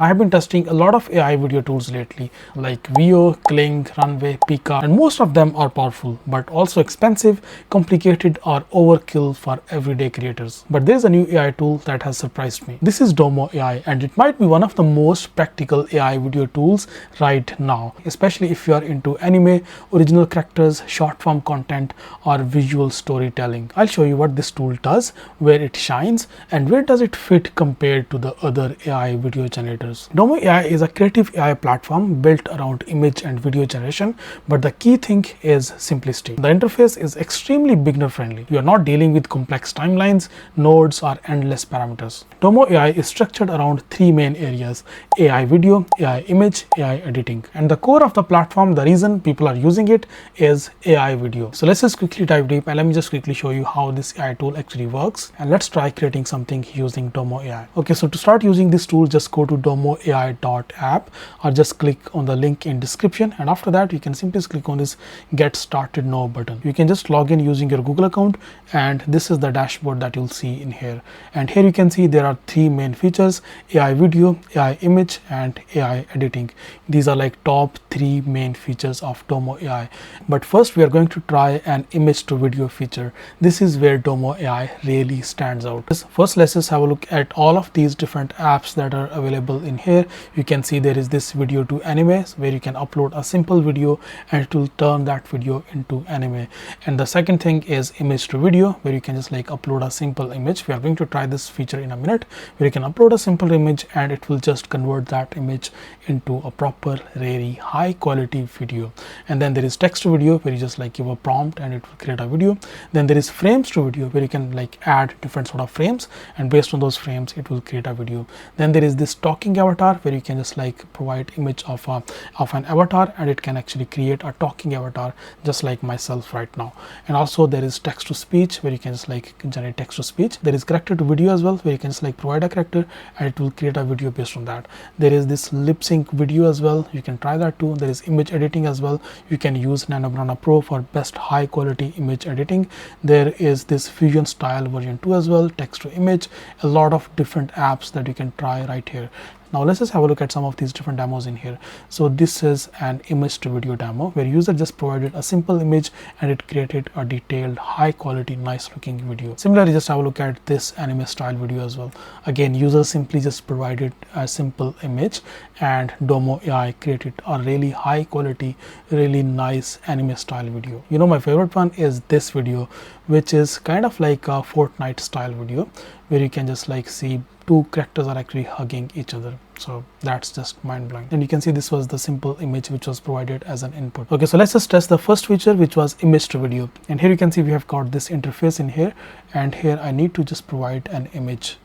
I have been testing a lot of AI video tools lately, like Veo, Kling, Runway, Pika, and most of them are powerful, but also expensive, complicated, or overkill for everyday creators. But there's a new AI tool that has surprised me. This is DomoAI, and it might be one of the most practical AI video tools right now, especially if you are into anime, original characters, short form content, or visual storytelling. I'll show you what this tool does, where it shines, and where does it fit compared to the other AI video generators. DomoAI is a creative AI platform built around image and video generation, but the key thing is simplicity. The interface is extremely beginner friendly. You are not dealing with complex timelines, nodes, or endless parameters. DomoAI is structured around three main areas: AI video, AI image, AI editing. And the core of the platform, the reason people are using it, is AI video. So let's just quickly dive deep and let me just quickly show you how this AI tool actually works. And let's try creating something using DomoAI. Okay, so to start using this tool, just go to DomoAI.app or just click on the link in description, and after that you can simply click on this get started now button. You can just log in using your Google account, and this is the dashboard that you'll see in here. And here you can see there are three main features: AI video, AI image, and AI editing. These are like top three main features of DomoAI. But first we are going to try an image to video feature. This is where DomoAI really stands out. First, let's just have a look at all of these different apps that are available in here. You can see there is this video to anime, where you can upload a simple video and it will turn that video into anime. And the second thing is image to video, where you can just like upload a simple image. We are going to try this feature in a minute, where you can upload a simple image and it will just convert that image into a proper, really high quality video. And then there is text to video, where you just like give a prompt and it will create a video. Then there is frames to video, where you can like add different sort of frames, and based on those frames it will create a video. Then there is this talking avatar, where you can just like provide image of an avatar, and it can actually create a talking avatar just like myself right now. And also there is text to speech, where you can just like generate text to speech. There is character to video as well, where you can just like provide a character and it will create a video based on that. There is this lip sync video as well, you can try that too. There is image editing as well, you can use Nano Banana Pro for best high quality image editing. There is this Fusion Style version 2 as well, text to image, a lot of different apps that you can try right here. Now let's just have a look at some of these different demos in here. So this is an image to video demo, where user just provided a simple image and it created a detailed, high quality, nice looking video. Similarly, just have a look at this anime style video as well. Again, user simply just provided a simple image and DomoAI created a really high quality, really nice anime style video. You know, my favorite one is this video, which is kind of like a Fortnite style video, where you can just like see two characters are actually hugging each other. So that's just mind-blowing. And you can see this was the simple image which was provided as an input. Okay, so let's just test the first feature, which was image to video. And here you can see we have got this interface in here, and here I need to just provide an image.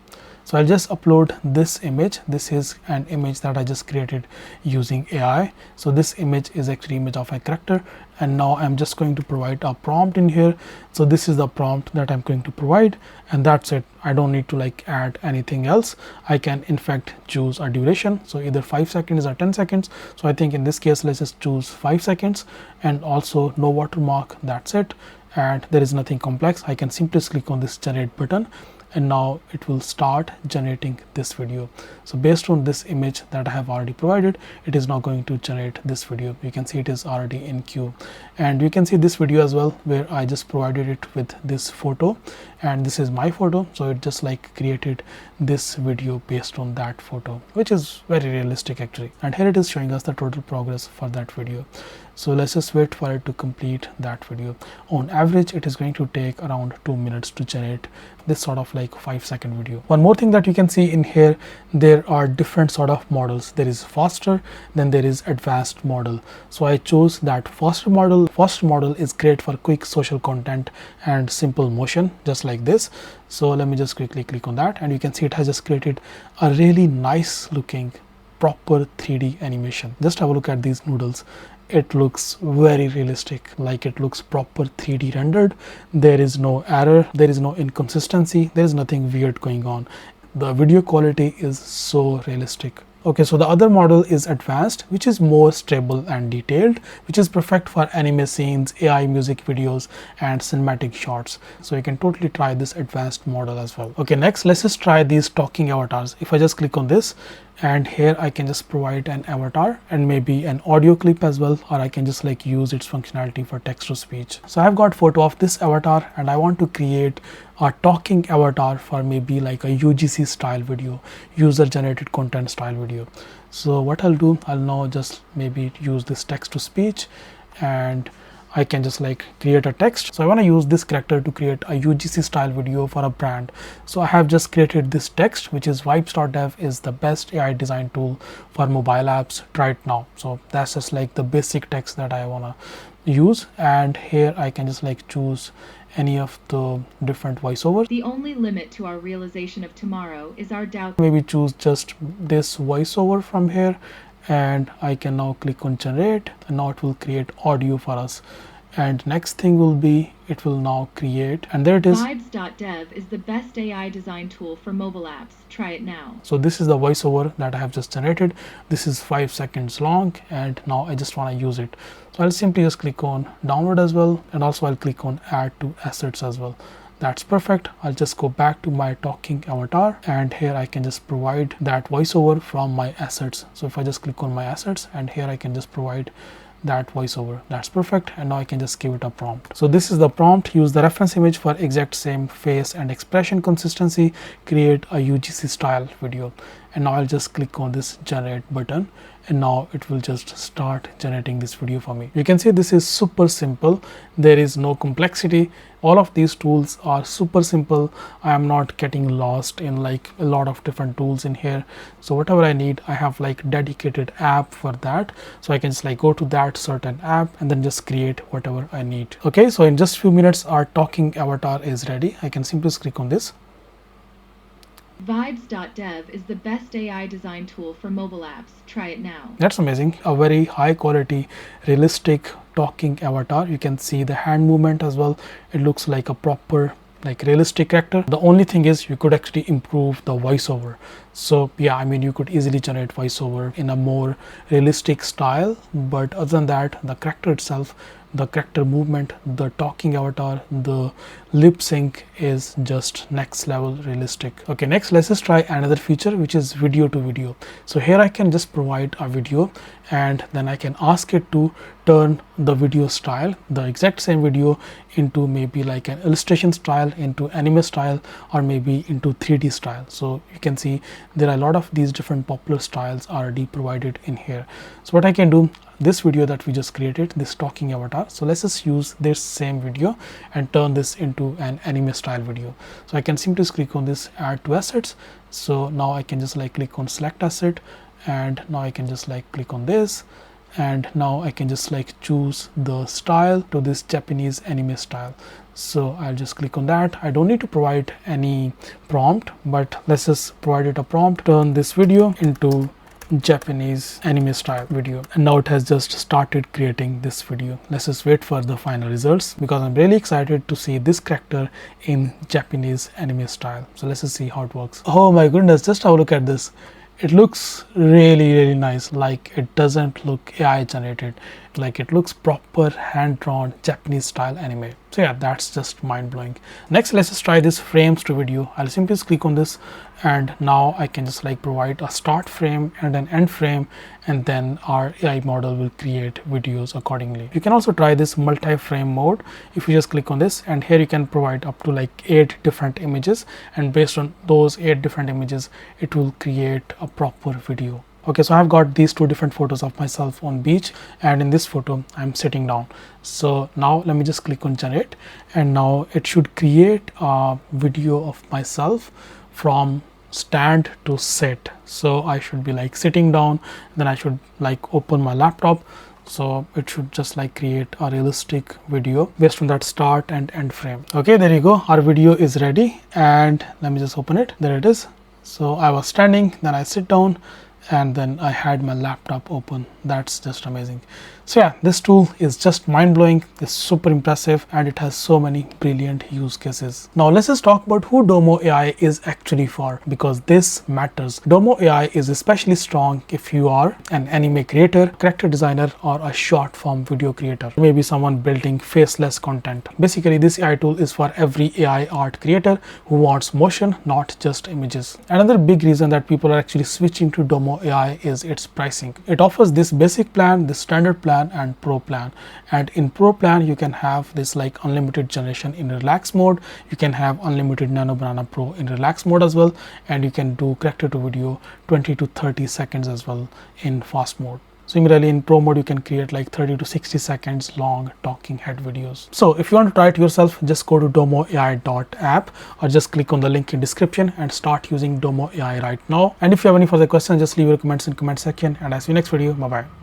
So I'll just upload this image. This is an image that I just created using AI. So this image is actually image of a character, and now I'm just going to provide a prompt in here. So this is the prompt that I'm going to provide, and that's it. I don't need to like add anything else. I can in fact choose a duration, so either 5 seconds or 10 seconds. So I think in this case let's just choose 5 seconds, and also no watermark. That's it, and there is nothing complex. I can simply click on this generate button, and now it will start generating this video. So based on this image that I have already provided, it is now going to generate this video. You can see it is already in queue, and you can see this video as well, where I just provided it with this photo, and this is my photo. So it just like created this video based on that photo, which is very realistic actually. And here it is showing us the total progress for that video. So let's just wait for it to complete that video. On average, it is going to take around 2 minutes to generate this sort of like 5-second video. One more thing that you can see in here, there are different sort of models. There is faster, then there is advanced model. So I chose that faster model. Faster model is great for quick social content and simple motion, just like this. So let me just quickly click on that, and you can see it has just created a really nice looking proper 3D animation. Just have a look at these noodles. It looks very realistic, like it looks proper 3D rendered. There is no error, there is no inconsistency, there is nothing weird going on. The video quality is so realistic. Okay, so the other model is advanced, which is more stable and detailed, which is perfect for anime scenes, AI music videos, and cinematic shots. So you can totally try this advanced model as well. Okay, next let's just try these talking avatars. If I just click on this, and here I can just provide an avatar and maybe an audio clip as well, or I can just like use its functionality for text to speech. So I've got photo of this avatar and I want to create a talking avatar for maybe like a UGC style video, user generated content style video. So what I'll do, I'll now just maybe use this text to speech, and I can just like create a text. So I want to use this character to create a UGC style video for a brand. So I have just created this text, which is vibes.dev is the best AI design tool for mobile apps right now. So that's just like the basic text that I want to use, and here I can just like choose any of the different voiceovers. The only limit to our realization of tomorrow is our doubt. Maybe choose just this voiceover from here, and I can now click on generate, and now it will create audio for us. And next thing will be, it will now create, and there it is. Vibes.dev is the best AI design tool for mobile apps. Try it now. So this is the voiceover that I have just generated. This is 5 seconds long, and now I just want to use it. So I'll simply just click on download as well, and also I'll click on add to assets as well. That's perfect. I'll just go back to my talking avatar, and here I can just provide that voiceover from my assets. So if I just click on my assets, and here I can just provide that voiceover. That's perfect, and now I can just give it a prompt. So this is the prompt: use the reference image for exact same face and expression consistency, create a UGC style video. And now I'll just click on this generate button, and now it will just start generating this video for me. You can see this is super simple. There is no complexity. All of these tools are super simple. I am not getting lost in like a lot of different tools in here. So whatever I need, I have like dedicated app for that. So I can just like go to that certain app and then just create whatever I need. Okay, so in just few minutes our talking avatar is ready. I can simply click on this. Vibes.dev is the best AI design tool for mobile apps. Try it now. That's amazing. A very high quality, realistic talking avatar. You can see the hand movement as well. It looks like a proper like realistic character. The only thing is you could actually improve the voiceover. So yeah, I mean, you could easily generate voiceover in a more realistic style, but other than that, the character itself, the character movement, the talking avatar, the lip sync is just next level realistic. Okay, next let's just try another feature, which is video to video. So here I can just provide a video, and then I can ask it to turn the video style, the exact same video, into maybe like an illustration style, into anime style, or maybe into 3D style. So you can see there are a lot of these different popular styles already provided in here. So what I can do, this video that we just created, this talking avatar, so let's just use this same video and turn this into an anime style video. So I can simply click on this add to assets. So now I can just like click on select asset, and now I can just like click on this, and now I can just like choose the style to this Japanese anime style. So I'll just click on that. I don't need to provide any prompt, but let's just provide it a prompt: turn this video into Japanese anime style video. And now it has just started creating this video. Let's just wait for the final results, because I'm really excited to see this character in Japanese anime style. So let's just see how it works. Oh my goodness, just have a look at this. It looks really nice. Like, it doesn't look AI generated, like it looks proper hand-drawn Japanese style anime. So yeah, that's just mind-blowing. Next, let's just try this frames to video. I'll simply just click on this, and now I can just like provide a start frame and an end frame, and then our AI model will create videos accordingly. You can also try this multi-frame mode. If you just click on this, and here you can provide up to like 8 different images, and based on those 8 different images, it will create a proper video. Okay, so I've got these 2 different photos of myself on beach, and in this photo I'm sitting down. So now let me just click on generate, and now it should create a video of myself from stand to sit. So I should be like sitting down, then I should like open my laptop. So it should just like create a realistic video based on that start and end frame. Okay, there you go. Our video is ready, and let me just open it. There it is. So I was standing, then I sit down, and then I had my laptop open. That's just amazing. So yeah, this tool is just mind-blowing, it's super impressive, and it has so many brilliant use cases. Now let's just talk about who DomoAI is actually for, because this matters. DomoAI is especially strong if you are an anime creator, character designer, or a short form video creator. Maybe someone building faceless content. Basically, this AI tool is for every AI art creator who wants motion, not just images. Another big reason that people are actually switching to DomoAI is its pricing. It offers this basic plan, this standard plan, and pro plan, and in pro plan you can have this like unlimited generation in relax mode, you can have unlimited nano banana pro in relax mode as well, and you can do character to video 20 to 30 seconds as well in fast mode. Similarly, in pro mode you can create like 30 to 60 seconds long talking head videos. So if you want to try it yourself, just go to domoai.app or just click on the link in description and start using DomoAI right now. And if you have any further questions, just leave your comments in comment section, and I'll see you next video. Bye bye.